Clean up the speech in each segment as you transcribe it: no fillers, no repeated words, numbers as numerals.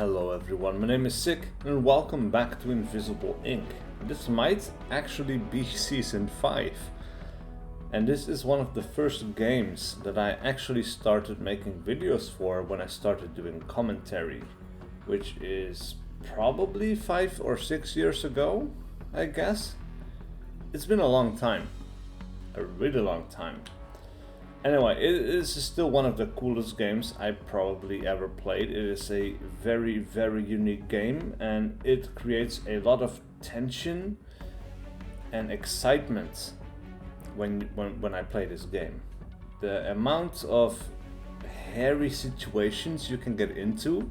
Hello everyone, my name is SiC and welcome back to Invisible Inc. This might actually be Season 5. And this is one of the first games that I actually started making videos for when I started doing commentary. Which is probably 5 or 6 years ago, I guess. It's been a long time. A really long time. Anyway, it is still one of the coolest games I probably ever played. It is a very, very unique game and it creates a lot of tension and excitement when I play this game. The amount of hairy situations you can get into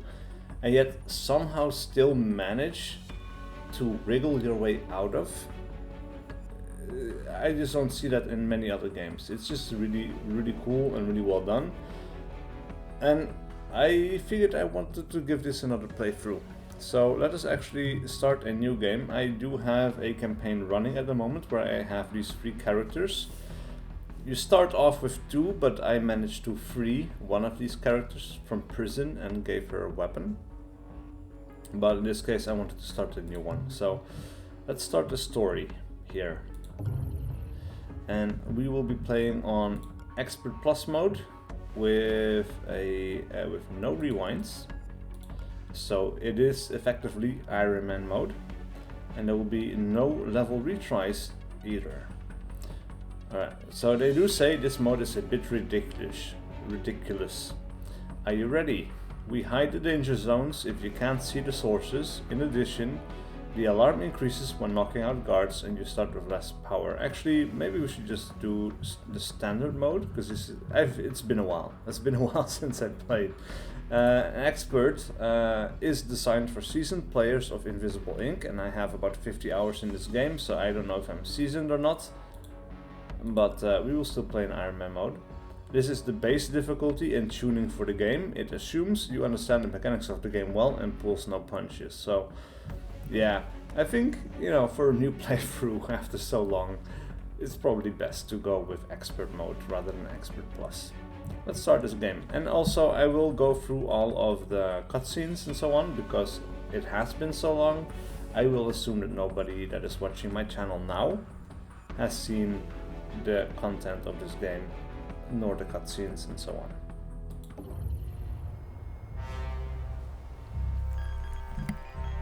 and yet somehow still manage to wriggle your way out of. I just don't see that in many other games. It's just really, really cool and really well done. And I figured I wanted to give this another playthrough. So let us actually start a new game. I do have a campaign running at the moment where I have these 3 characters. You start off with 2, but I managed to free one of these characters from prison and gave her a weapon. But in this case I wanted to start a new one. So let's start the story here. And we will be playing on Expert Plus mode with no rewinds. So it is effectively Iron Man mode, and there will be no level retries either. Alright, so they do say this mode is a bit ridiculous. Are you ready? We hide the danger zones if you can't see the sources. In addition, the alarm increases when knocking out guards and you start with less power. Actually, maybe we should just do the standard mode, because it's been a while. It's been a while since I played. An expert is designed for seasoned players of Invisible Inc. and I have about 50 hours in this game, so I don't know if I'm seasoned or not. But we will still play in Iron Man mode. This is the base difficulty and tuning for the game. It assumes you understand the mechanics of the game well and pulls no punches. So yeah, I think, for a new playthrough after so long, it's probably best to go with Expert mode rather than Expert Plus. Let's start this game. And also I will go through all of the cutscenes and so on, because it has been so long. I will assume that nobody that is watching my channel now has seen the content of this game, nor the cutscenes and so on.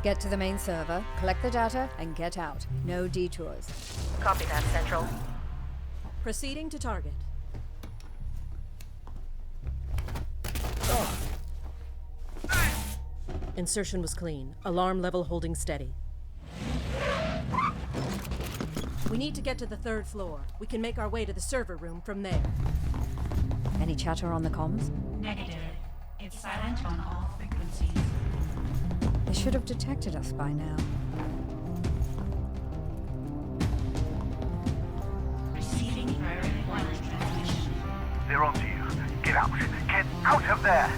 Get to the main server, collect the data, and get out. No detours. Copy that, Central. Proceeding to target. Insertion was clean. Alarm level holding steady. We need to get to the 3rd floor. We can make our way to the server room from there. Any chatter on the comms? Negative. It's silent on all frequencies. They should have detected us by now. Receiving priority wireless transmission. They're onto you. Get out. Get out of there!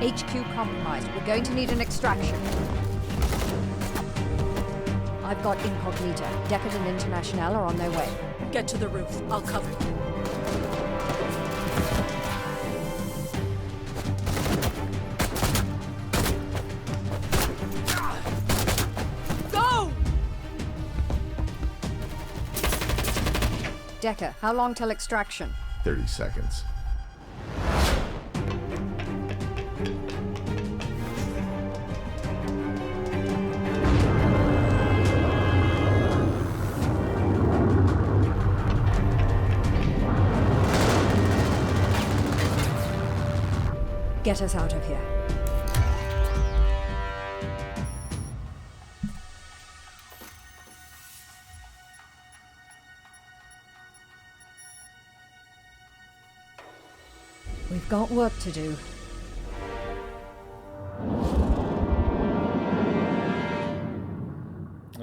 HQ compromised. We're going to need an extraction. I've got Incognita. Deckard and International are on their way. Get to the roof. I'll cover you. Go! Decker, how long till extraction? 30 seconds. Get us out of here. We've got work to do.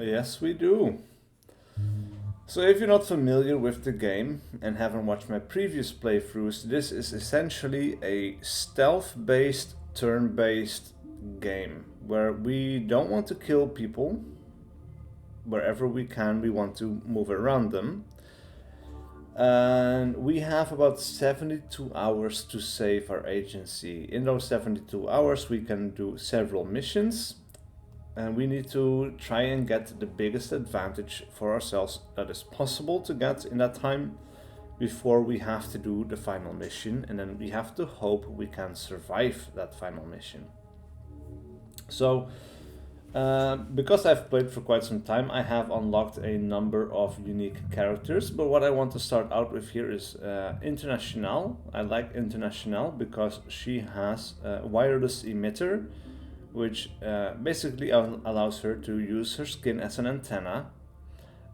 Yes, we do. So if you're not familiar with the game and haven't watched my previous playthroughs, this is essentially a stealth-based, turn-based game where we don't want to kill people. Wherever we can, we want to move around them. And we have about 72 hours to save our agency. In those 72 hours, we can do several missions. And we need to try and get the biggest advantage for ourselves that is possible to get in that time before we have to do the final mission. And then we have to hope we can survive that final mission. So, because I've played for quite some time, I have unlocked a number of unique characters. But what I want to start out with here is International. I like International because she has a wireless emitter, which basically allows her to use her skin as an antenna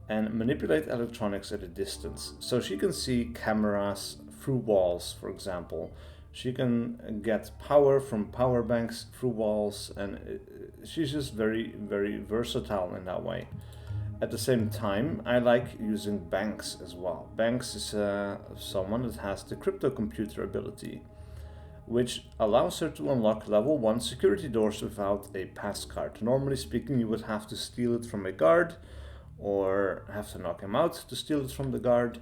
and manipulate electronics at a distance. So she can see cameras through walls, for example. She can get power from power banks through walls, and she's just very, very versatile in that way. At the same time, I like using Banks as well. Banks is someone that has the crypto computer ability, which allows her to unlock level 1 security doors without a passcard. Normally speaking, you would have to steal it from a guard or have to knock him out to steal it from the guard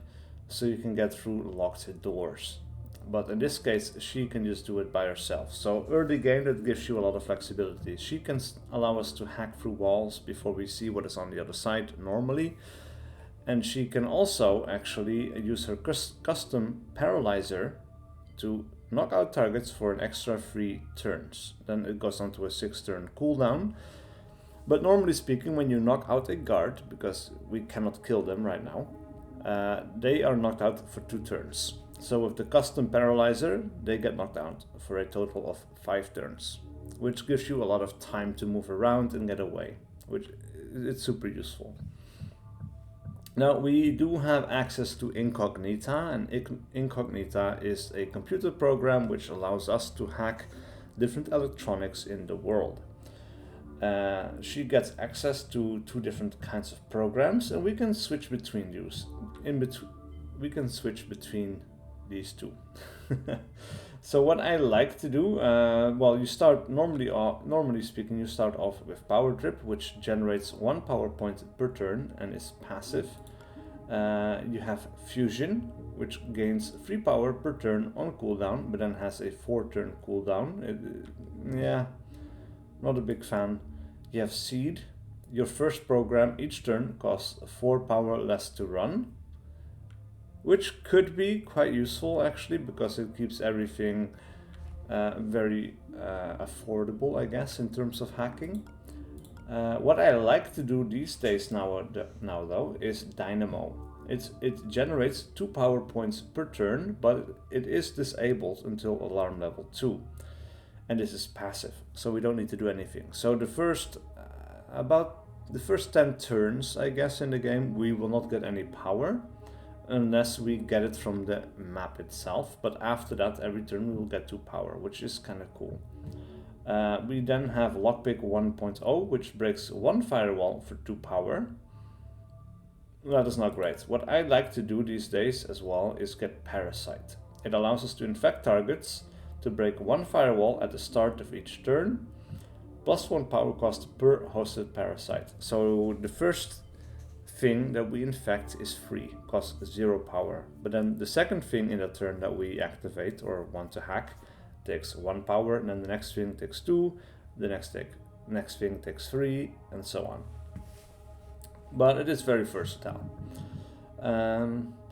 so you can get through locked doors. But in this case, she can just do it by herself. So early game, that gives you a lot of flexibility. She can allow us to hack through walls before we see what is on the other side normally. And she can also actually use her custom paralyzer to knock out targets for an extra 3 turns. Then it goes on to a 6-turn cooldown. But normally speaking, when you knock out a guard, because we cannot kill them right now, they are knocked out for 2 turns. So with the custom paralyzer, they get knocked out for a total of 5 turns, which gives you a lot of time to move around and get away, which it's super useful. Now, we do have access to Incognita, and Incognita is a computer program which allows us to hack different electronics in the world. She gets access to 2 different kinds of programs, and we can switch between these. We can switch between these 2. So what I like to do, well, you start normally speaking, you start off with Power Drip, which generates 1 power point per turn and is passive. You have Fusion, which gains 3 power per turn on cooldown, but then has a 4-turn cooldown. Yeah, not a big fan. You have Seed. Your first program each turn costs 4 power less to run, which could be quite useful actually, because it keeps everything very affordable, I guess, in terms of hacking. What I like to do these days now though is Dynamo. It generates 2 power points per turn, but it is disabled until alarm level 2. And this is passive, so we don't need to do anything. So the first about the first 10 turns, I guess, in the game, we will not get any power unless we get it from the map itself. But after that, every turn we will get 2 power, which is kind of cool. We then have Lockpick 1.0, which breaks 1 firewall for 2 power. That is not great. What I like to do these days as well is get Parasite. It allows us to infect targets to break 1 firewall at the start of each turn, plus 1 power cost per hosted parasite. So the first thing that we infect is free, costs 0 power. But then the second thing in the turn that we activate or want to hack takes 1 power, and then the next thing takes 2, the next thing takes 3, and so on. But it is very versatile.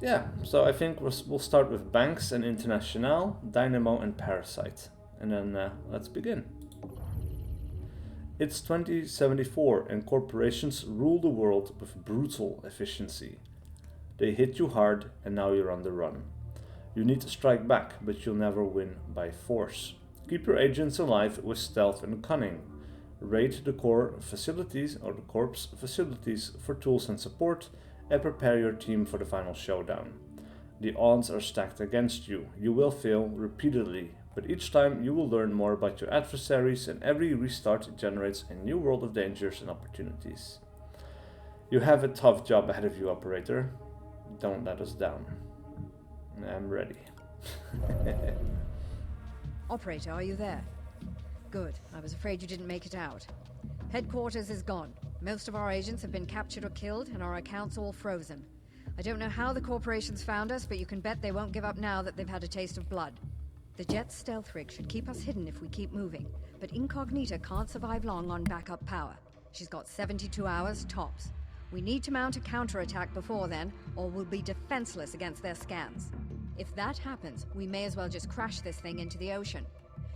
Yeah, so I think we'll start with Banks and International, Dynamo and Parasite. And then let's begin. It's 2074 and corporations rule the world with brutal efficiency. They hit you hard and now you're on the run. You need to strike back, but you'll never win by force. Keep your agents alive with stealth and cunning. Raid the core facilities or the corpse facilities for tools and support, and prepare your team for the final showdown. The odds are stacked against you. You will fail repeatedly, but each time you will learn more about your adversaries, and every restart generates a new world of dangers and opportunities. You have a tough job ahead of you, operator. Don't let us down. I'm ready. Operator, are you there? Good. I was afraid you didn't make it out. Headquarters is gone. Most of our agents have been captured or killed, and our accounts all frozen. I don't know how the corporations found us, but you can bet they won't give up now that they've had a taste of blood. The jet's stealth rig should keep us hidden if we keep moving, but Incognita can't survive long on backup power. She's got 72 hours, tops. We need to mount a counterattack before then, or we'll be defenseless against their scans. If that happens, we may as well just crash this thing into the ocean.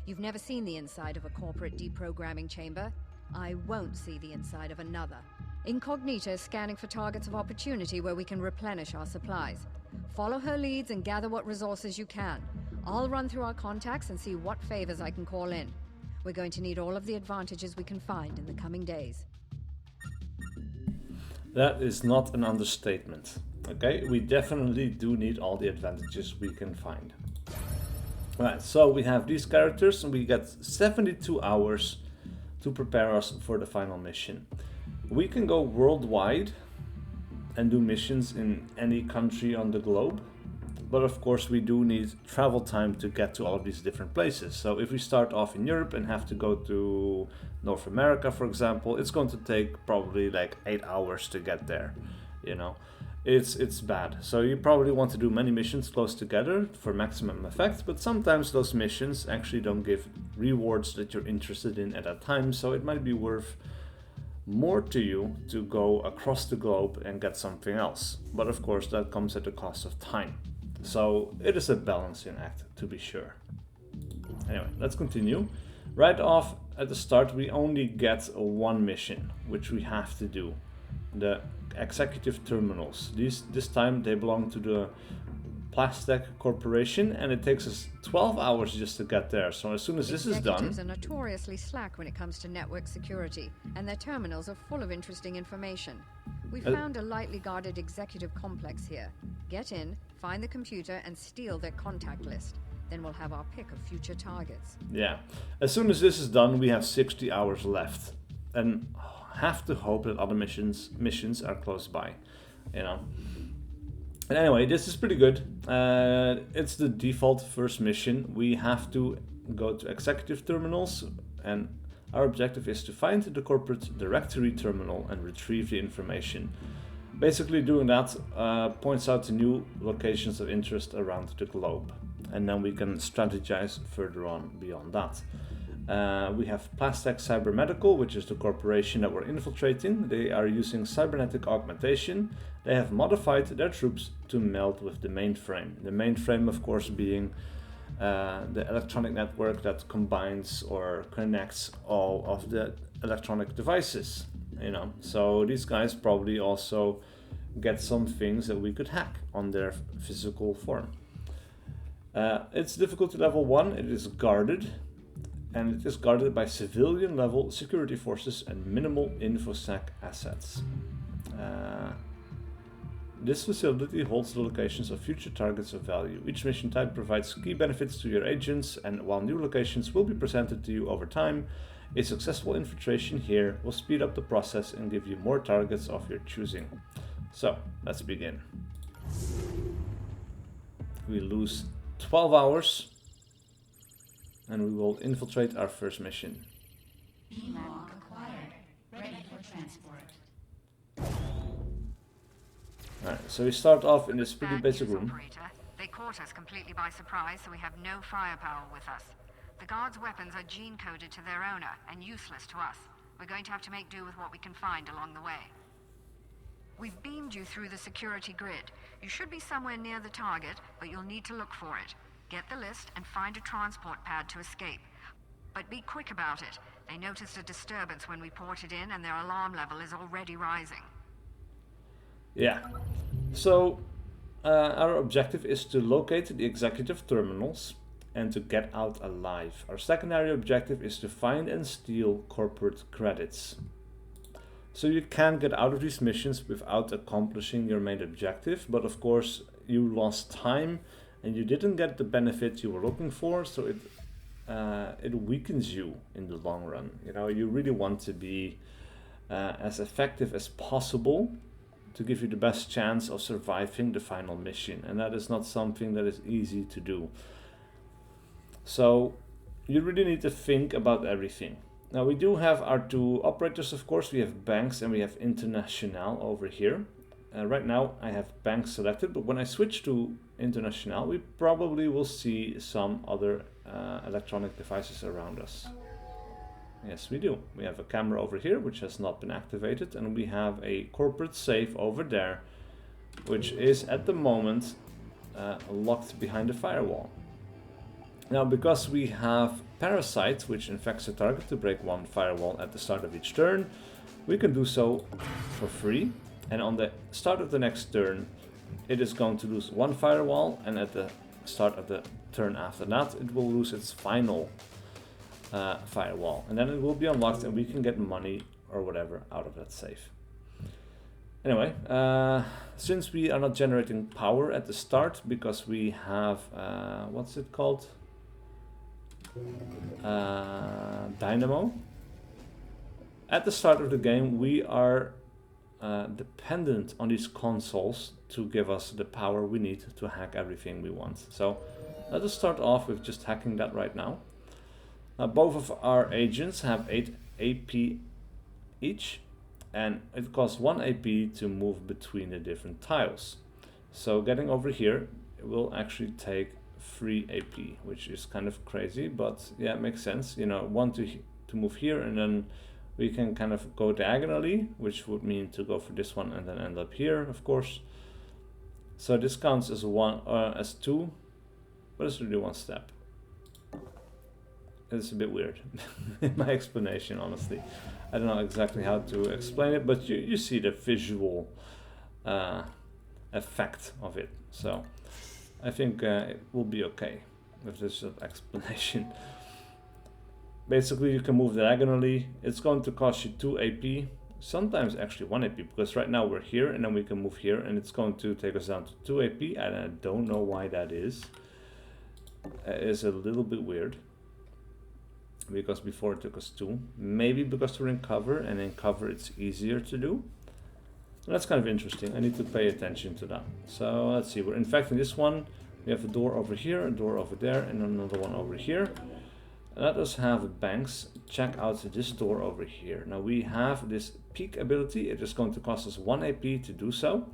You've never seen the inside of a corporate deprogramming chamber. I won't see the inside of another. Incognita is scanning for targets of opportunity where we can replenish our supplies. Follow her leads and gather what resources you can. I'll run through our contacts and see what favors I can call in. We're going to need all of the advantages we can find in the coming days. That is not an understatement. Okay, we definitely do need all the advantages we can find. Right, so we have these characters and we get 72 hours to prepare us for the final mission. We can go worldwide and do missions in any country on the globe, but of course we do need travel time to get to all of these different places. So if we start off in Europe and have to go to North America, for example, it's going to take probably like 8 hours to get there, you know. It's bad. So you probably want to do many missions close together for maximum effect, but sometimes those missions actually don't give rewards that you're interested in at that time, so it might be worth more to you to go across the globe and get something else. But of course that comes at the cost of time. So it is a balancing act, to be sure. Anyway, let's continue. Right off at the start we only get one mission, which we have to do. The executive terminals. This time they belong to the Plastec Corporation, and it takes us 12 hours just to get there. So as soon as this is done... Executives are notoriously slack when it comes to network security, and their terminals are full of interesting information. We found a lightly guarded executive complex here. Get in, find the computer, and steal their contact list. Then we'll have our pick of future targets. Yeah. As soon as this is done, we have 60 hours left. And have to hope that other missions are close by, you know. And anyway, this is pretty good. It's the default first mission. We have to go to executive terminals, and our objective is to find the corporate directory terminal and retrieve the information. Basically doing that points out to new locations of interest around the globe, and then we can strategize further on beyond that. We have Plastec Cybermedical, which is the corporation that we're infiltrating. They are using cybernetic augmentation. They have modified their troops to meld with the mainframe. The mainframe, of course, being the electronic network that combines or connects all of the electronic devices. You know, so these guys probably also get some things that we could hack on their physical form. It's difficulty level 1. It is guarded. And it is guarded by civilian-level security forces and minimal InfoSec assets. This facility holds the locations of future targets of value. Each mission type provides key benefits to your agents, and while new locations will be presented to you over time, a successful infiltration here will speed up the process and give you more targets of your choosing. So, let's begin. We lose 12 hours. And we will infiltrate our first mission. B-log acquired. Ready for transport. Alright, so we start off in this pretty basic room. Operator. They caught us completely by surprise, so we have no firepower with us. The guards' weapons are gene-coded to their owner and useless to us. We're going to have to make do with what we can find along the way. We've beamed you through the security grid. You should be somewhere near the target, but you'll need to look for it. Get the list and find a transport pad to escape. But be quick about it. They noticed a disturbance when we ported in, and their alarm level is already rising. Yeah. So, our objective is to locate the executive terminals and to get out alive. Our secondary objective is to find and steal corporate credits. So you can get out of these missions without accomplishing your main objective, but of course you lost time and you didn't get the benefit you were looking for, so it weakens you in the long run. You know, you really want to be as effective as possible to give you the best chance of surviving the final mission, and that is not something that is easy to do. So you really need to think about everything. Now we do have our two operators, of course. We have Banks and we have International over here. Right now I have Banks selected, but when I switch to International, we probably will see some other electronic devices around us. Yes, we do. We have a camera over here, which has not been activated, and we have a corporate safe over there, which is at the moment locked behind the firewall. Now, because we have Parasite, which infects a target to break one firewall at the start of each turn, we can do so for free. And on the start of the next turn, it is going to lose one firewall, and at the start of the turn after that, it will lose its final firewall. And then it will be unlocked, and we can get money or whatever out of that safe. Anyway, since we are not generating power at the start, because we have, what's it called? Dynamo. At the start of the game, we are dependent on these consoles to give us the power we need to hack everything we want. So let us start off with just hacking that right now. Now both of our agents have 8 AP each, and it costs 1 AP to move between the different tiles. So getting over here, it will actually take 3 AP, which is kind of crazy, but yeah, it makes sense. You know, one to move here, and then we can kind of go diagonally, which would mean to go for this one and then end up here, of course. So this counts as as 2, but it's really 1 step. It's a bit weird in my explanation, honestly. I don't know exactly how to explain it, but you see the visual effect of it. So I think it will be okay with this explanation. Basically, you can move diagonally. It's going to cost you 2 AP, sometimes actually 1 AP, because right now we're here, and then we can move here, and it's going to take us down to 2 AP, and I don't know why that is. It is a little bit weird, because before it took us 2. Maybe because we're in cover, and in cover it's easier to do. That's kind of interesting. I need to pay attention to that. So let's see, we're infecting this one. We have a door over here, a door over there, and another one over here. Let us have Banks check out this door over here. Now we have this peek ability. It is going to cost us 1 AP to do so.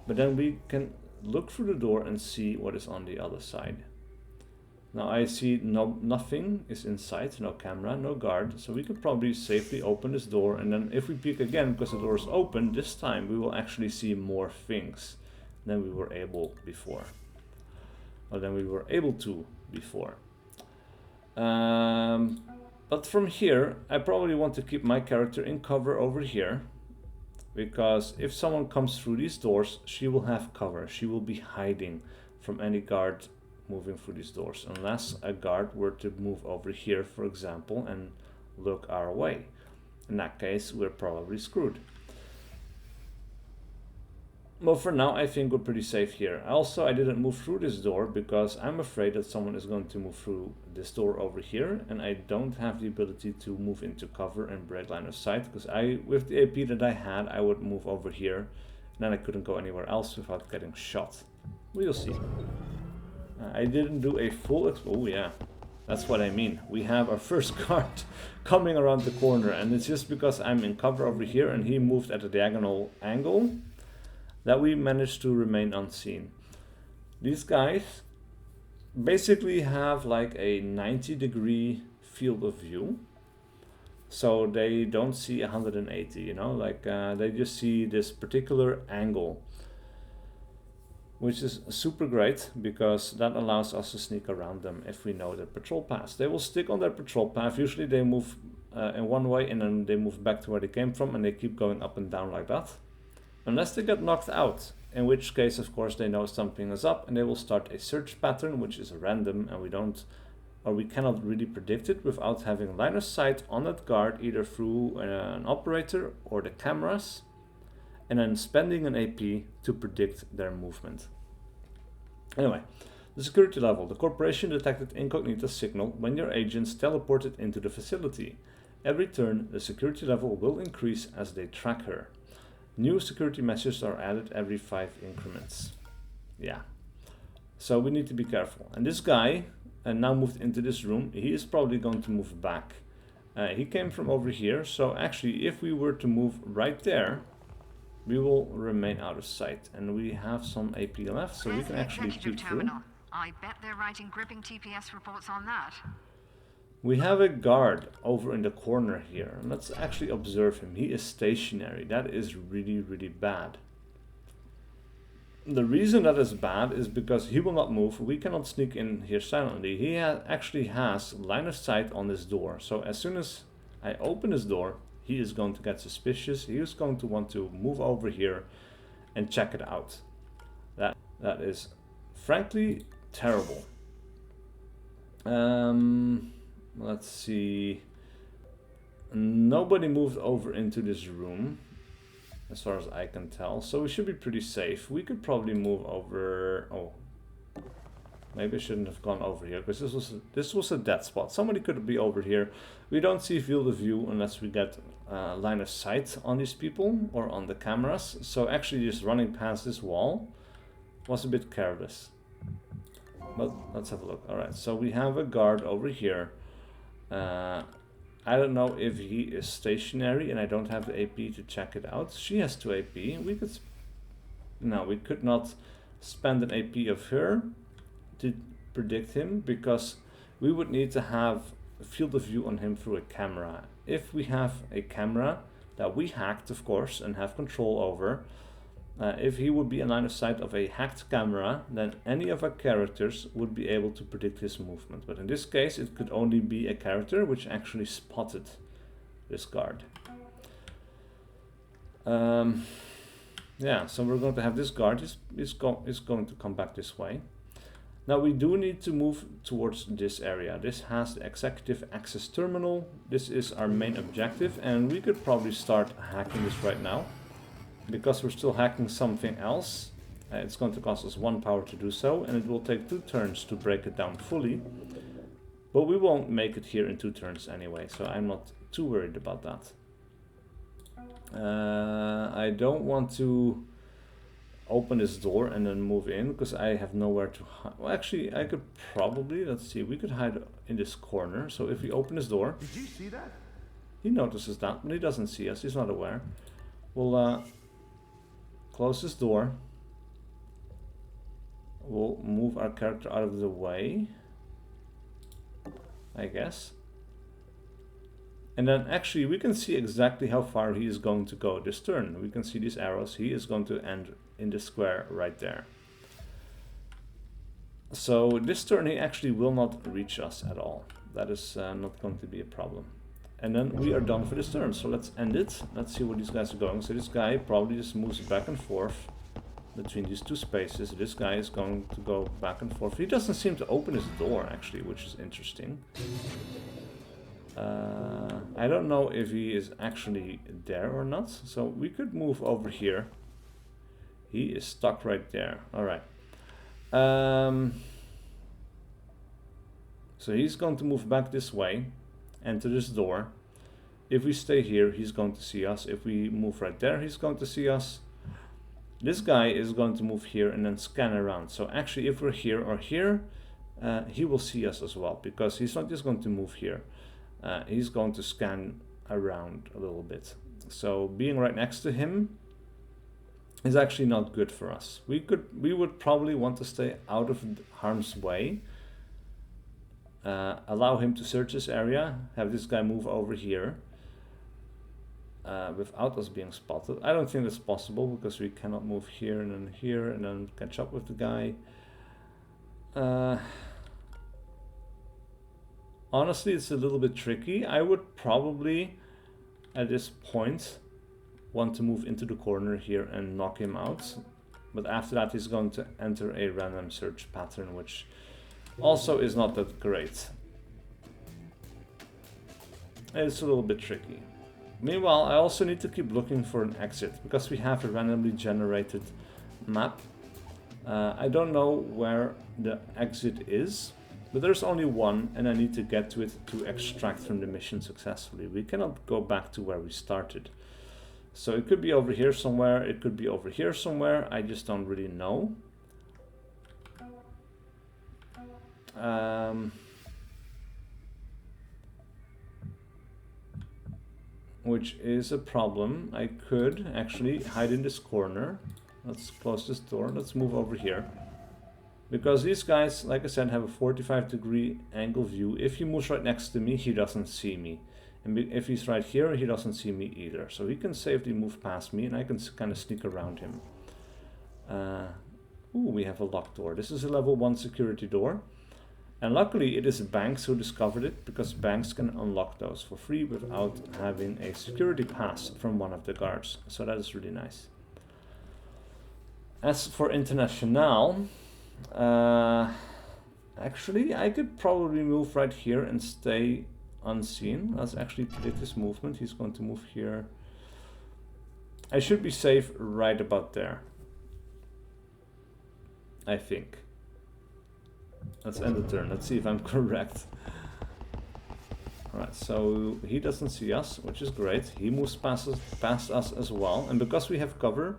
But then we can look through the door and see what is on the other side. Now I see nothing is inside, no camera, no guard, so we could probably safely open this door, and then if we peek again, because the door is open, this time we will actually see more things than we were able before. Or than we were able to before. But from here, I probably want to keep my character in cover over here, because if someone comes through these doors, she will have cover. She will be hiding from any guard moving through these doors, unless a guard were to move over here, for example, and look our way. In that case, we're probably screwed. But for now, I think we're pretty safe here. Also, I didn't move through this door because I'm afraid that someone is going to move through this door over here, and I don't have the ability to move into cover and break line of sight, because with the AP that I had, I would move over here, and then I couldn't go anywhere else without getting shot. We'll see. I didn't do a full oh yeah, that's what I mean. We have our first guard coming around the corner, and it's just because I'm in cover over here and he moved at a diagonal angle that we managed to remain unseen. These guys basically have like a 90-degree field of view, so they don't see 180, you know, like they just see this particular angle, which is super great because that allows us to sneak around them if we know their patrol paths. They will stick on their patrol path. Usually they move in one way, and then they move back to where they came from, and they keep going up and down like that. Unless they get knocked out, in which case, of course, they know something is up, and they will start a search pattern, which is random, and we cannot really predict it without having line of sight on that guard, either through an operator or the cameras, and then spending an AP to predict their movement. Anyway, the security level. The corporation detected incognito signal when your agents teleported into the facility. Every turn, the security level will increase as they track her. New security measures are added every 5 increments. Yeah. So we need to be careful. And this guy, now moved into this room, he is probably going to move back. He came from over here, so actually if we were to move right there, we will remain out of sight. And we have some AP left, so we can actually peek through. I bet they're writing gripping TPS reports on that. We have a guard over in the corner here. Let's actually observe him. He is stationary. That is really, really bad. The reason that is bad is because he will not move. We cannot sneak in here silently. He actually has line of sight on this door. So as soon as I open this door, he is going to get suspicious. He is going to want to move over here and check it out. That is frankly terrible. Let's see. Nobody moved over into this room, as far as I can tell, so we should be pretty safe. We could probably move over. Oh, maybe I shouldn't have gone over here because this was a dead spot. Somebody could be over here. We don't see field of view unless we get line of sight on these people or on the cameras. So actually, just running past this wall was a bit careless. But let's have a look. All right, so we have a guard over here. I don't know if he is stationary and I don't have the AP to check it out. She has 2 AP. We could not spend an AP of her to predict him because we would need to have a field of view on him through a camera. If we have a camera that we hacked, of course, and have control over, if he would be in line of sight of a hacked camera, then any of our characters would be able to predict his movement. But in this case, it could only be a character which actually spotted this guard. Yeah, so we're going to have this guard is going to come back this way. Now we do need to move towards this area. This has the executive access terminal. This is our main objective, and we could probably start hacking this right now. Because we're still hacking something else, it's going to cost us 1 power to do so, and it will take 2 turns to break it down fully. But we won't make it here in 2 turns anyway, so I'm not too worried about that. I don't want to open this door and then move in, because I have nowhere to hide. Well, actually, I could probably, let's see, we could hide in this corner. So if we open this door... Did you see that? He notices that, but he doesn't see us, he's not aware. We'll close this door. We'll move our character out of the way, I guess. And then actually we can see exactly how far he is going to go this turn. We can see these arrows. He is going to end in the square right there. So this turn he actually will not reach us at all. That is not going to be a problem. And then we are done for this turn, so let's end it. Let's see where these guys are going. So this guy probably just moves back and forth between these 2 spaces. This guy is going to go back and forth. He doesn't seem to open his door, actually, which is interesting. I don't know if he is actually there or not. So we could move over here. He is stuck right there. All right. So he's going to move back this way. Enter this door. If we stay here, he's going to see us. If we move right there, he's going to see us. This guy is going to move here and then scan around. So actually, if we're here or here, he will see us as well, because he's not just going to move here. He's going to scan around a little bit. So being right next to him is actually not good for us. We would probably want to stay out of harm's way. Allow him to search this area, have this guy move over here without us being spotted. I don't think that's possible because we cannot move here and then catch up with the guy. Honestly, it's a little bit tricky. I would probably, at this point, want to move into the corner here and knock him out. But after that, he's going to enter a random search pattern, which also is not that great. It's a little bit tricky. Meanwhile, I also need to keep looking for an exit because we have a randomly generated map. I don't know where the exit is. But there's only one, and I need to get to it to extract from the mission successfully. We cannot go back to where we started. So it could be over here somewhere, it could be over here somewhere, I just don't really know. Which is a problem. I could actually hide in this corner. Let's close this door, let's move over here. Because these guys, like I said, have a 45-degree angle view. If he moves right next to me, he doesn't see me. And if he's right here, he doesn't see me either. So he can safely move past me, and I can kind of sneak around him. Ooh, we have a locked door. This is a level 1 security door. And luckily, it is Banks who discovered it, because Banks can unlock those for free without having a security pass from one of the guards. So that is really nice. As for International... actually, I could probably move right here and stay unseen. Let's actually predict his movement. He's going to move here. I should be safe right about there, I think. Let's end the turn. Let's see if I'm correct. Alright, so he doesn't see us, which is great. He moves past us as well. And because we have cover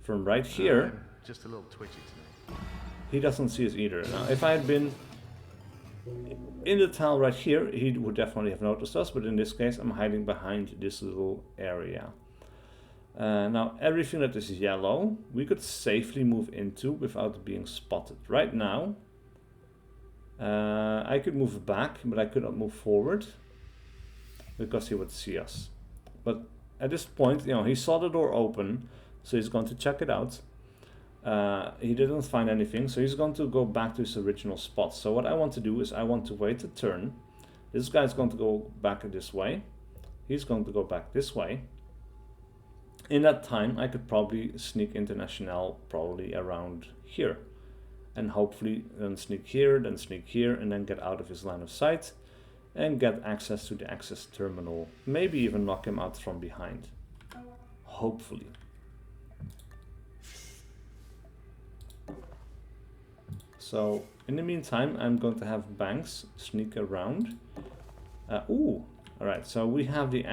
from right here... just a little twitchy today. He doesn't see us either. Now, if I had been in the tile right here, he would definitely have noticed us, but in this case, I'm hiding behind this little area. Now, everything that is yellow, we could safely move into without being spotted. Right now, I could move back, but I could not move forward because he would see us. But at this point, you know, he saw the door open, so he's going to check it out. He didn't find anything, so he's going to go back to his original spot. So what I want to do is I want to wait a turn. This guy's going to go back this way. He's going to go back this way. In that time, I could probably sneak International probably around here. And hopefully then sneak here, and then get out of his line of sight. And get access to the access terminal. Maybe even knock him out from behind. Hopefully. So, in the meantime, I'm going to have Banks sneak around. Alright, so we have the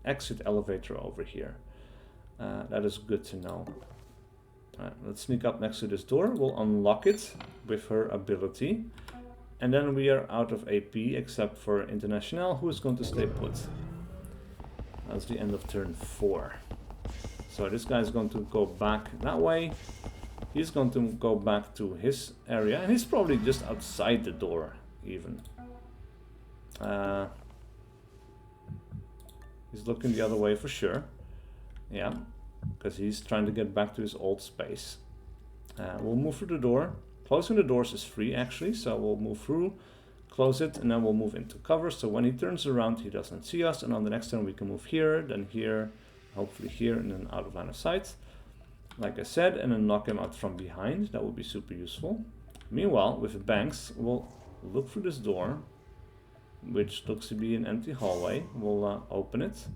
exit elevator over here. That is good to know. Alright, let's sneak up next to this door. We'll unlock it with her ability. And then we are out of AP, except for International, who is going to stay put. That's the end of turn 4. So this guy is going to go back that way. He's going to go back to his area, and he's probably just outside the door, even. He's looking the other way for sure. Yeah, because he's trying to get back to his old space. We'll move through the door. Closing the doors is free, actually, so we'll move through, close it, and then we'll move into cover. So when he turns around, he doesn't see us, and on the next turn we can move here, hopefully here, and then out of line of sight. Like I said, and then knock him out from behind. That would be super useful. Meanwhile, with Banks, we'll look through this door, which looks to be an empty hallway. We'll open it.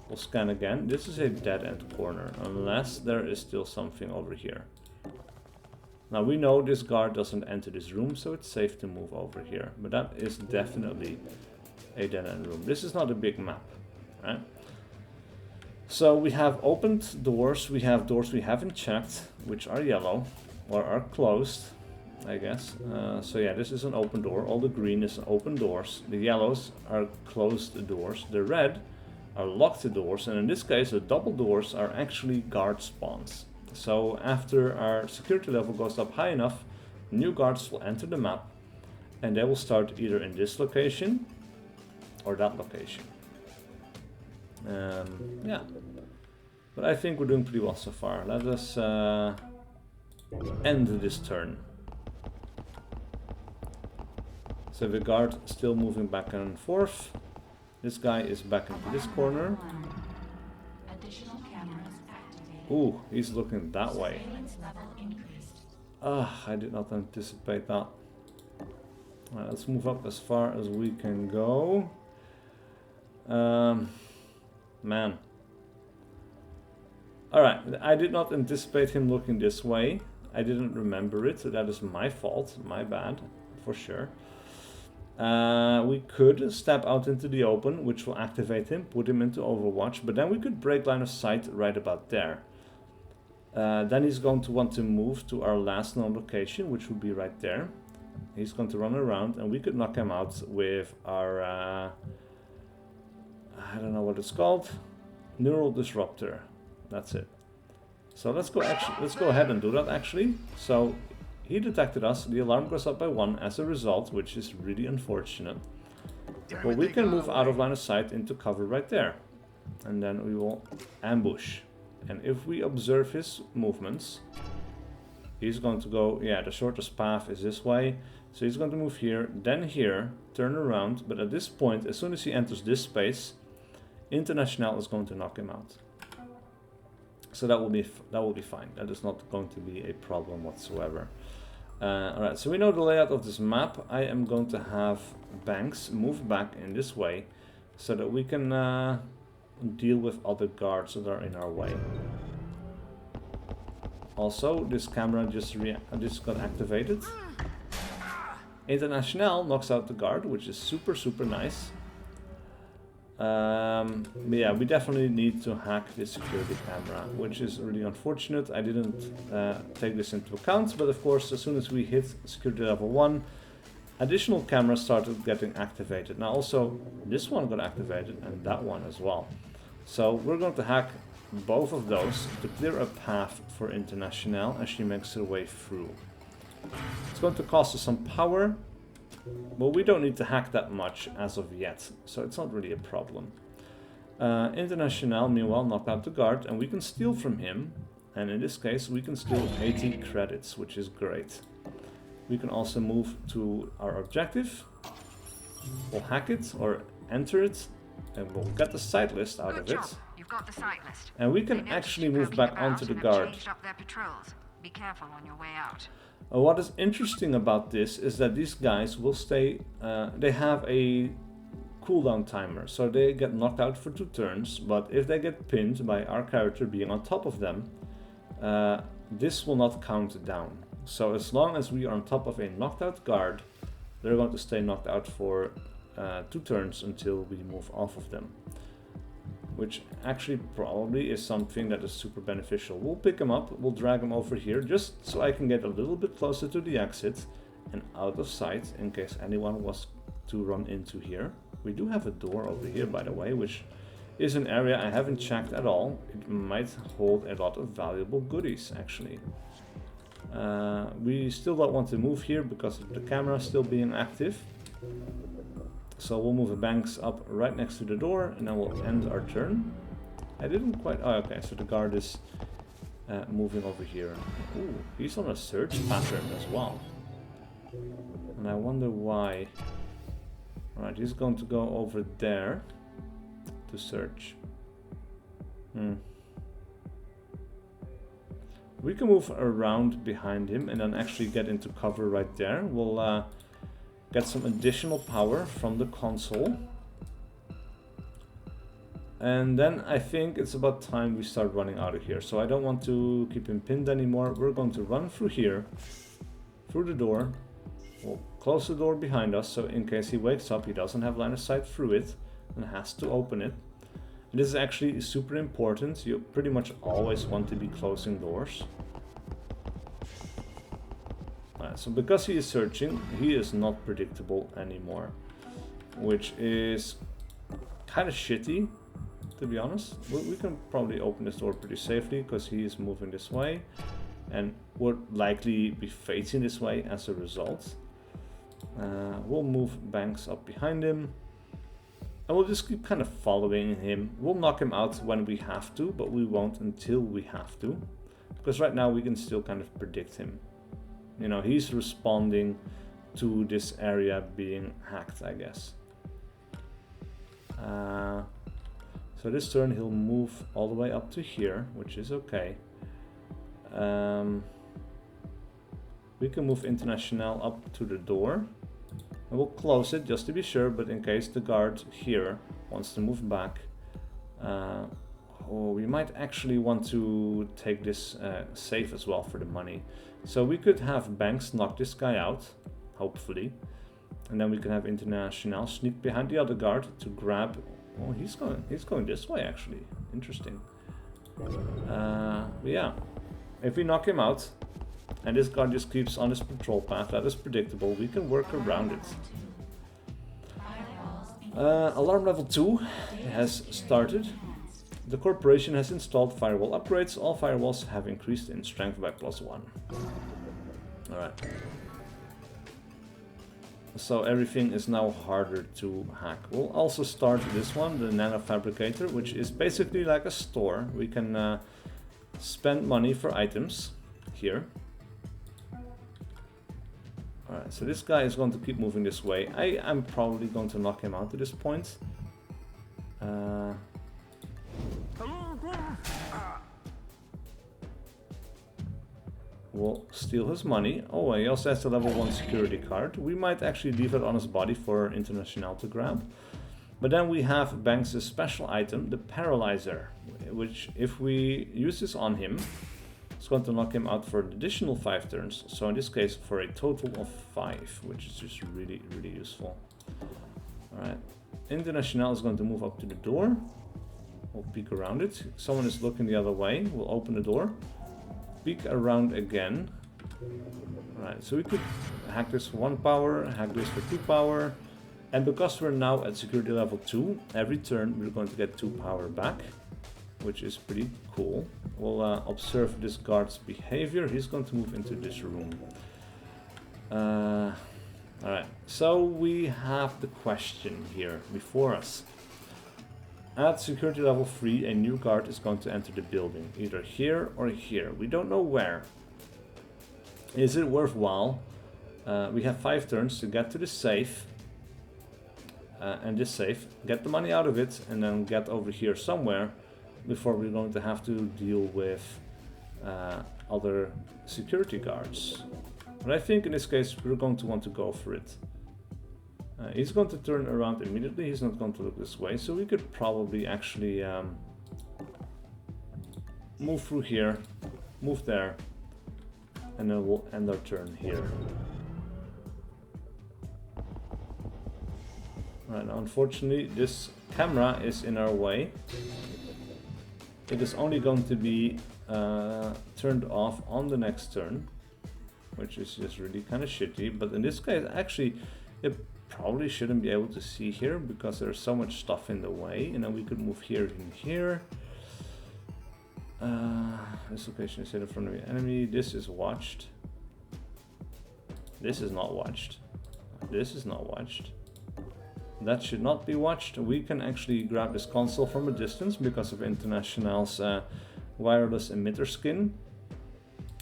We'll scan again. This is a dead-end corner, unless there is still something over here. Now we know this guard doesn't enter this room, so it's safe to move over here. But that is definitely a dead-end room. This is not a big map, right? So we have opened doors, we have doors we haven't checked, which are yellow, or are closed, I guess. So yeah, this is an open door. All the green is open doors. The yellows are closed doors. The red are locked doors, and in this case the double doors are actually guard spawns. So after our security level goes up high enough, new guards will enter the map, and they will start either in this location or that location. Yeah, but I think we're doing pretty well so far. Let us end this turn. So the guard still moving back and forth. This guy is back into this corner. Additional cameras activated. Ooh, he's looking that way. Surveillance level increased. I did not anticipate that. Alright, let's move up as far as we can go. Man. Alright, I did not anticipate him looking this way. I didn't remember it, so that is my fault, my bad, for sure. We could step out into the open, which will activate him, put him into Overwatch, but then we could break line of sight right about there. Then he's going to want to move to our last known location, which would be right there. He's going to run around, and we could knock him out with our, I don't know what it's called, neural disruptor. That's it. So let's go ahead and do that actually. So he detected us, the alarm goes up by 1 as a result, which is really unfortunate. But we can move out of line of sight into cover right there. And then we will ambush. And if we observe his movements, he's going to go, yeah, the shortest path is this way. So he's going to move here, then here, turn around. But at this point, as soon as he enters this space, International is going to knock him out. So that will be fine. That is not going to be a problem whatsoever. Alright, so we know the layout of this map. I am going to have Banks move back in this way so that we can deal with other guards that are in our way. Also, this camera just got activated. International knocks out the guard, which is super nice. But yeah, we definitely need to hack this security camera, which is really unfortunate. I didn't take this into account, but of course, as soon as we hit security level 1, additional cameras started getting activated. Now also, this one got activated and that one as well. So we're going to hack both of those to clear a path for International as she makes her way through. It's going to cost us some power, but we don't need to hack that much as of yet, so it's not really a problem. International, meanwhile, knocked out the guard, and we can steal from him. And in this case, we can steal 80 credits, which is great. We can also move to our objective. We'll hack it, or enter it, and we'll get the site list out of it. You've got the site list. And we can actually move back onto the guard. Changed up their patrols. Be careful on your way out. What is interesting about this is that these guys will stay, they have a cooldown timer, so they get knocked out for 2 turns, but if they get pinned by our character being on top of them, this will not count down. So as long as we are on top of a knocked out guard, they're going to stay knocked out for 2 turns until we move off of them. Which actually probably is something that is super beneficial. We'll pick him up, we'll drag him over here, just so I can get a little bit closer to the exit and out of sight in case anyone was to run into here. We do have a door over here, by the way, which is an area I haven't checked at all. It might hold a lot of valuable goodies, actually. We still don't want to move here because of the camera still being active. So we'll move the Banks up right next to the door, and then we'll end our turn. I didn't quite... Oh, okay, so the guard is moving over here. Ooh, he's on a search pattern as well. And I wonder why. Alright, he's going to go over there to search. We can move around behind him and then actually get into cover right there. We'll get some additional power from the console. And then I think it's about time we start running out of here. So I don't want to keep him pinned anymore. We're going to run through here, through the door. We'll close the door behind us, so in case he wakes up, he doesn't have line of sight through it and has to open it. And this is actually super important. You pretty much always want to be closing doors. So because he is searching, he is not predictable anymore, which is kind of shitty, to be honest. We can probably open this door pretty safely because he is moving this way and would likely be facing this way as a result. We'll move Banks up behind him and we'll just keep kind of following him. We'll knock him out when we have to, but we won't until we have to, because right now we can still kind of predict him. You know, he's responding to this area being hacked, I guess. So this turn he'll move all the way up to here, which is okay. We can move International up to the door. And we'll close it just to be sure, but in case the guard here wants to move back. We might actually want to take this safe as well for the money. So we could have Banks knock this guy out, hopefully. And then we can have International sneak behind the other guard to grab. Oh, he's going this way actually. Interesting. But yeah, if we knock him out, and this guard just keeps on his patrol path, that is predictable. We can work around it. Alarm level 2 has started. The corporation has installed firewall upgrades. All firewalls have increased in strength by +1. Alright. So everything is now harder to hack. We'll also start this one, the Nano Fabricator, which is basically like a store. We can spend money for items here. Alright, so this guy is going to keep moving this way. I am probably going to knock him out at this point. We'll steal his money. Oh, he also has the level 1 security card. We might actually leave it on his body for International to grab. But then we have Banks' special item, the Paralyzer, which if we use this on him, it's going to knock him out for an additional 5 turns. So in this case for a total of 5, which is just really, really useful. Alright, International is going to move up to the door. We'll peek around it. Someone is looking the other way. We'll open the door. Peek around again. Alright, so we could hack this for 1 power, hack this for 2 power. And because we're now at security level 2, every turn we're going to get 2 power back, which is pretty cool. We'll observe this guard's behavior. He's going to move into this room. Alright, so we have the question here before us. At security level 3, a new guard is going to enter the building, either here or here. We don't know where. Is it worthwhile? We have 5 turns to get to the safe. And this safe, get the money out of it, and then get over here somewhere before we're going to have to deal with other security guards. But I think in this case we're going to want to go for it. He's going to turn around immediately. He's not going to look this way, so we could probably actually move through here, move there, and then we'll end our turn here. Right, now unfortunately this camera is in our way. It is only going to be turned off on the next turn, which is just really kind of shitty. But in this case actually it probably shouldn't be able to see here because there's so much stuff in the way, and then we could move here and here. This location is hidden from the enemy. This is watched. This is not watched. This is not watched. That should not be watched. We can actually grab this console from a distance because of International's wireless emitter skin.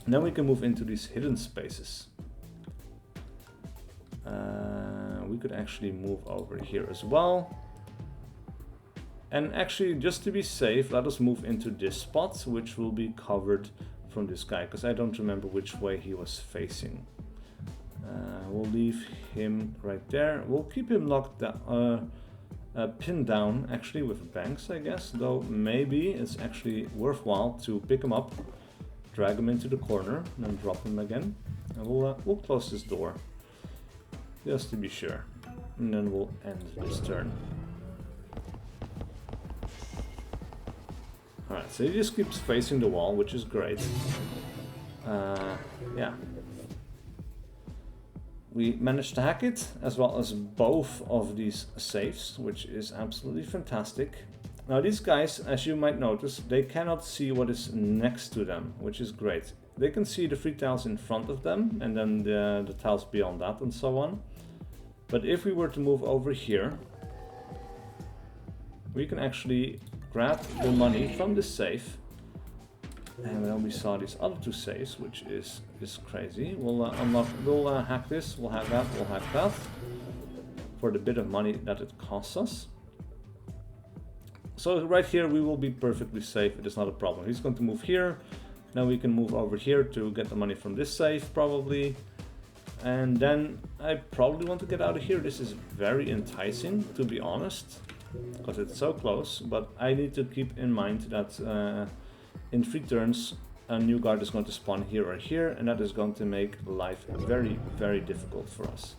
And then we can move into these hidden spaces. We could actually move over here as well. And actually, just to be safe, let us move into this spot, which will be covered from this guy, because I don't remember which way he was facing. We'll leave him right there. We'll keep him locked down, pinned down, actually, with Banks, I guess. Though maybe it's actually worthwhile to pick him up, drag him into the corner, and then drop him again. And we'll close this door, just to be sure. And then we'll end this turn. Alright, so he just keeps facing the wall, which is great. Yeah. We managed to hack it, as well as both of these safes, which is absolutely fantastic. Now these guys, as you might notice, they cannot see what is next to them, which is great. They can see the 3 tiles in front of them, and then the tiles beyond that, and so on. But if we were to move over here, we can actually grab the money from the safe. And then we saw these other 2 safes, which is crazy. We'll unlock, we'll hack this, we'll hack that, for the bit of money that it costs us. So right here we will be perfectly safe, it is not a problem. He's going to move here, now we can move over here to get the money from this safe, probably. And then I probably want to get out of here. This is very enticing, to be honest, because it's so close, but I need to keep in mind that in 3 turns, a new guard is going to spawn here or here, and that is going to make life very, very difficult for us.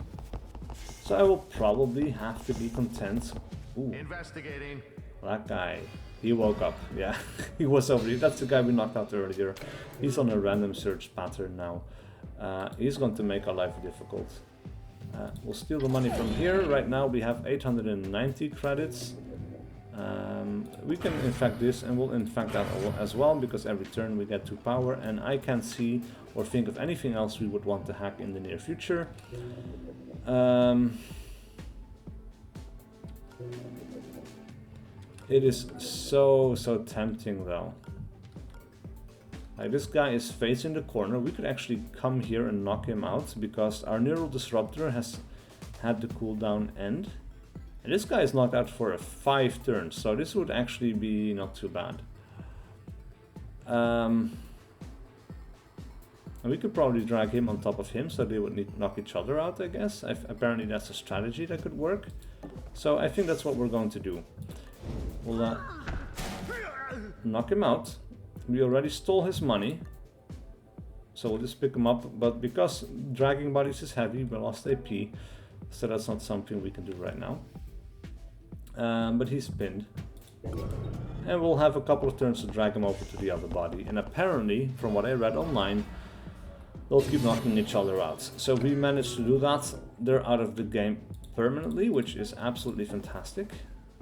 So I will probably have to be content. Ooh, Investigating. that guy. He woke up, yeah. He was over here. That's the guy we knocked out earlier. He's on a random search pattern now. He's going to make our life difficult. We'll steal the money from here. Right now we have 890 credits. We can infect this, and we'll infect that as well, because every turn we get 2 power, and I can't see or think of anything else we would want to hack in the near future. It is so tempting though. Like, this guy is facing the corner. We could actually come here and knock him out, because our neural disruptor has had the cooldown end. And this guy is knocked out for 5 turns, so this would actually be not too bad. And we could probably drag him on top of him, so they would need to knock each other out, I guess. Apparently that's a strategy that could work. So I think that's what we're going to do. We'll knock him out. We already stole his money, so we'll just pick him up. But because dragging bodies is heavy, we lost AP, so that's not something we can do right now. But he's pinned. And we'll have a couple of turns to drag him over to the other body. And apparently, from what I read online, they'll keep knocking each other out. So we managed to do that. They're out of the game permanently, which is absolutely fantastic.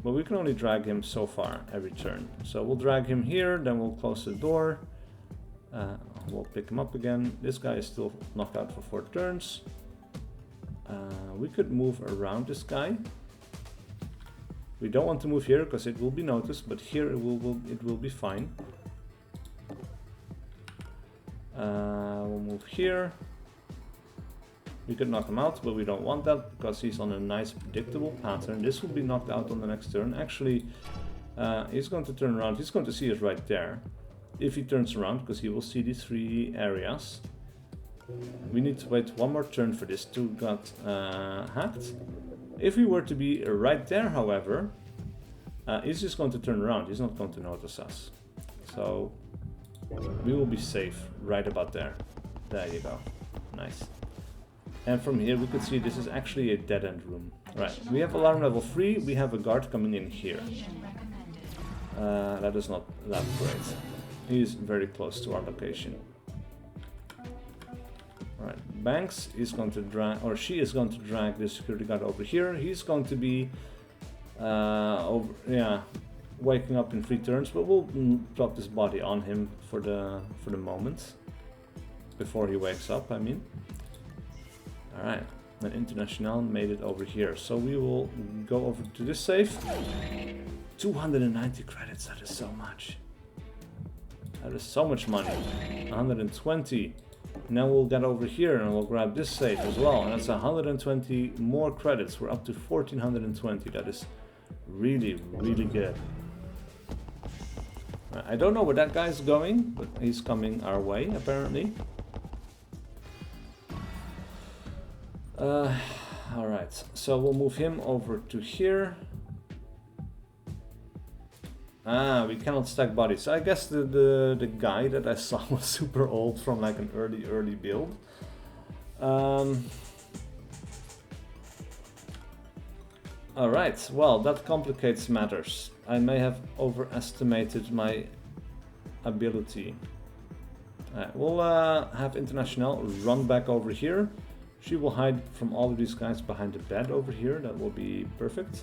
But we can only drag him so far every turn. So we'll drag him here, then we'll close the door. We'll pick him up again. This guy is still knocked out for 4 turns. We could move around this guy. We don't want to move here because it will be noticed, but here it will be fine. We'll move here. We could knock him out, but we don't want that because he's on a nice predictable pattern. This will be knocked out on the next turn. Actually, he's going to turn around. He's going to see us right there. If he turns around, because he will see these 3 areas. We need to wait 1 more turn for this to get hacked. If we were to be right there, however, he's just going to turn around. He's not going to notice us. So we will be safe right about there. There you go. Nice. And from here we could see this is actually a dead-end room. Right, we have alarm level 3, we have a guard coming in here. That is not that great. He is very close to our location. Alright, Banks is going to drag, or she is going to drag the security guard over here. He's going to be waking up in 3 turns, but we'll drop this body on him for the moment. Before he wakes up, I mean. Alright, and International made it over here. So we will go over to this safe. 290 credits, that is so much. That is so much money. 120. Now we'll get over here and we'll grab this safe as well. And that's 120 more credits. We're up to 1420. That is really, really good. I don't know where that guy's going, but he's coming our way, apparently. Alright, so we'll move him over to here. We cannot stack bodies. So I guess the guy that I saw was super old from like an early build. Alright, well, that complicates matters. I may have overestimated my ability. We'll have International run back over here. She will hide from all of these guys behind the bed over here. That will be perfect.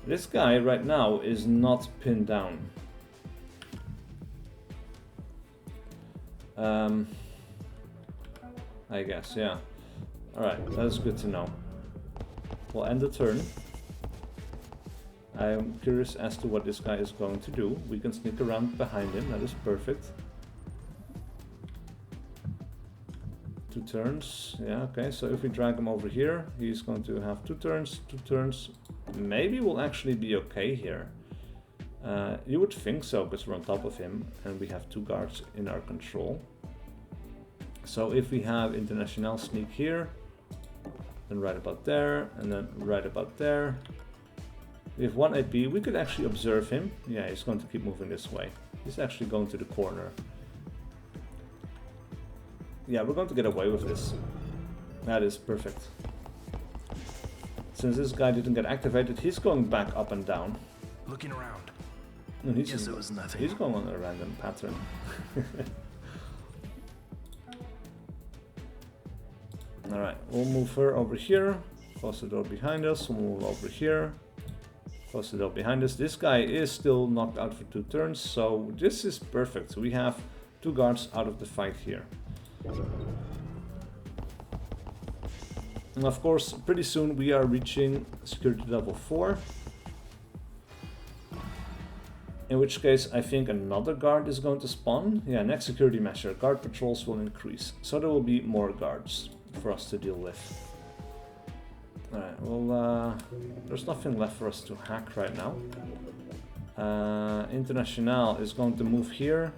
This guy right now is not pinned down. I guess, yeah. Alright, that is good to know. We'll end the turn. I am curious as to what this guy is going to do. We can sneak around behind him, that is perfect. 2 turns, yeah, okay, so if we drag him over here, he's going to have 2 turns, 2 turns. Maybe we'll actually be okay here. You would think so, because we're on top of him, and we have 2 guards in our control. So if we have International sneak here, then right about there, and then right about there. We have 1 AP, we could actually observe him. Yeah, he's going to keep moving this way. He's actually going to the corner. Yeah, we're going to get away with this. That is perfect. since this guy didn't get activated, he's going back up and down. Looking around. No, he's Yes, it was nothing. He's going on a random pattern. Alright, we'll move her over here. Close the door behind us. We'll move over here. Close the door behind us. This guy is still knocked out for 2 turns, so this is perfect. We have 2 guards out of the fight here. And of course, pretty soon we are reaching security level 4. In which case, I think another guard is going to spawn. Yeah, next security measure, guard patrols will increase. So there will be more guards for us to deal with. Alright, well, there's nothing left for us to hack right now. International is going to move here.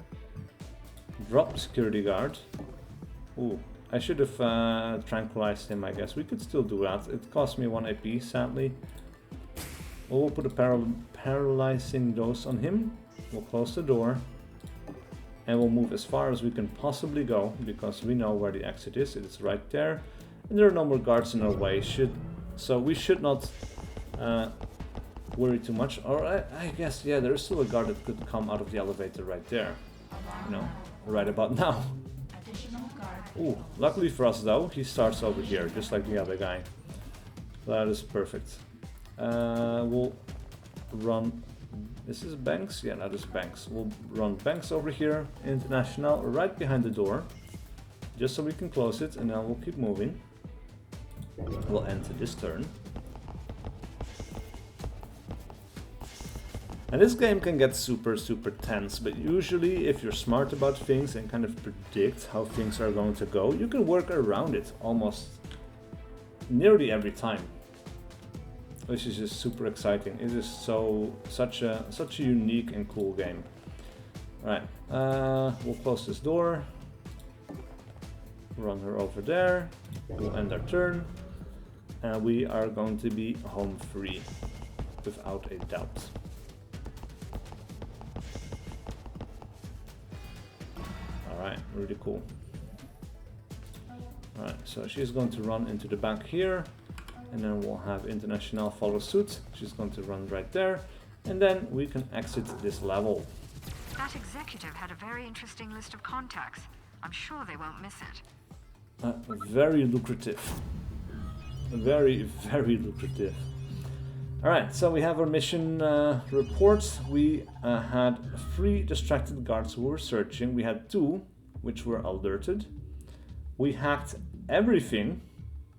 Drop security guard. Ooh, I should have tranquilized him, I guess. We could still do that. It cost me 1 AP, sadly. We'll put a paralyzing dose on him. We'll close the door. And we'll move as far as we can possibly go, because we know where the exit is. It is right there. And there are no more guards in our way. So we should not worry too much. Or I guess, yeah, there's still a guard that could come out of the elevator right there. You know, right about now. Additional guard. Ooh, luckily for us though, he starts over here, just like the other guy. That is perfect. We'll run... This is Banks? Yeah, that is Banks. We'll run Banks over here. International right behind the door. Just so we can close it, and then we'll keep moving. We'll end this turn. And this game can get super tense, but usually if you're smart about things and kind of predict how things are going to go, you can work around it almost nearly every time. Which is just super exciting. It is such a unique and cool game. Alright, we'll close this door. Run her over there. We'll end our turn. And we are going to be home free, without a doubt. Alright, really cool. Alright, so she's going to run into the back here. And then we'll have International follow suit. She's going to run right there. And then we can exit this level. That executive had a very interesting list of contacts. I'm sure they won't miss it. Very lucrative. Very lucrative. Alright, so we have our mission report. We had 3 distracted guards who were searching. We had 2 which were alerted. We hacked everything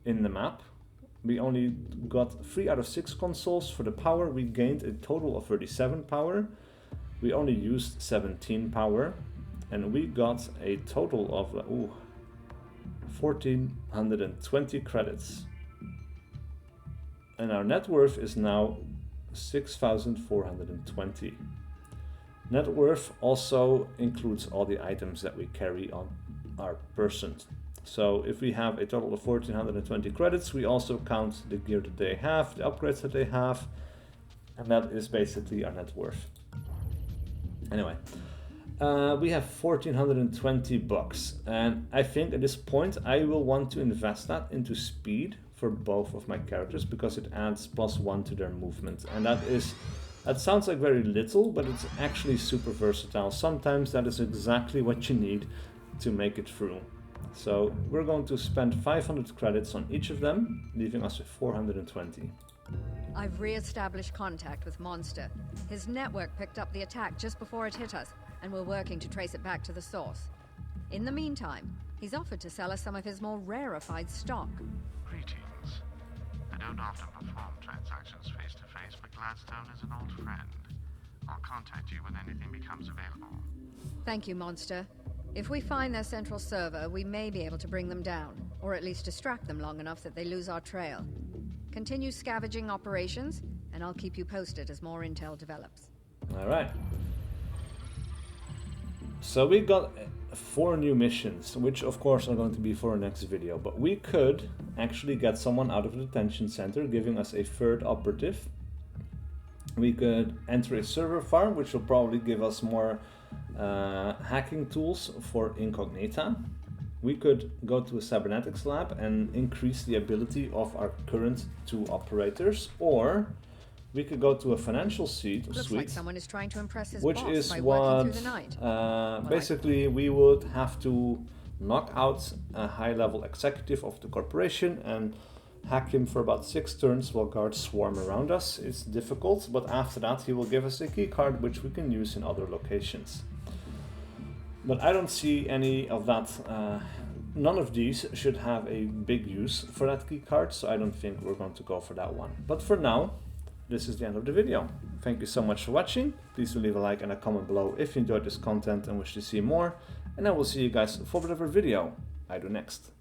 in the map. We only got 3 out of 6 consoles. For the power, we gained a total of 37 power. We only used 17 power. And we got a total of 1,420 credits. And our net worth is now 6,420. Net worth also includes all the items that we carry on our person. So if we have a total of 1,420 credits, we also count the gear that they have, the upgrades that they have, and that is basically our net worth. Anyway, we have 1,420 bucks, and I think at this point I will want to invest that into speed for both of my characters, because it adds +1 to their movement, and that sounds like very little, but it's actually super versatile. Sometimes that is exactly what you need to make it through. So we're going to spend 500 credits on each of them, leaving us with 420. I've re-established contact with Monster. His network picked up the attack just before it hit us, and we're working to trace it back to the source. In the meantime, he's offered to sell us some of his more rarefied stock. Greetings. I don't often perform transactions face to face, but Gladstone is an old friend. I'll contact you when anything becomes available. Thank you, Monster. If we find their central server, we may be able to bring them down, or at least distract them long enough that they lose our trail. Continue scavenging operations, and I'll keep you posted as more intel develops. Alright. So we got 4 new missions, which of course are going to be for our next video, but we could actually get someone out of the detention center, giving us a 3rd operative. We could enter a server farm, which will probably give us more hacking tools for Incognita. we could go to a cybernetics lab and increase the ability of our current 2 operators, or we could go to a financial suite, Looks like someone is trying to impress his which boss is by what working through the night. basically we would have to knock out a high-level executive of the corporation and hack him for about 6 turns while guards swarm around us. It's difficult, but after that he will give us a key card which we can use in other locations. But I don't see any of that. None of these should have a big use for that key card, so I don't think we're going to go for that one. But for now, this is the end of the video. Thank you so much for watching. Please do leave a like and a comment below if you enjoyed this content and wish to see more. And I will see you guys for whatever video I do next.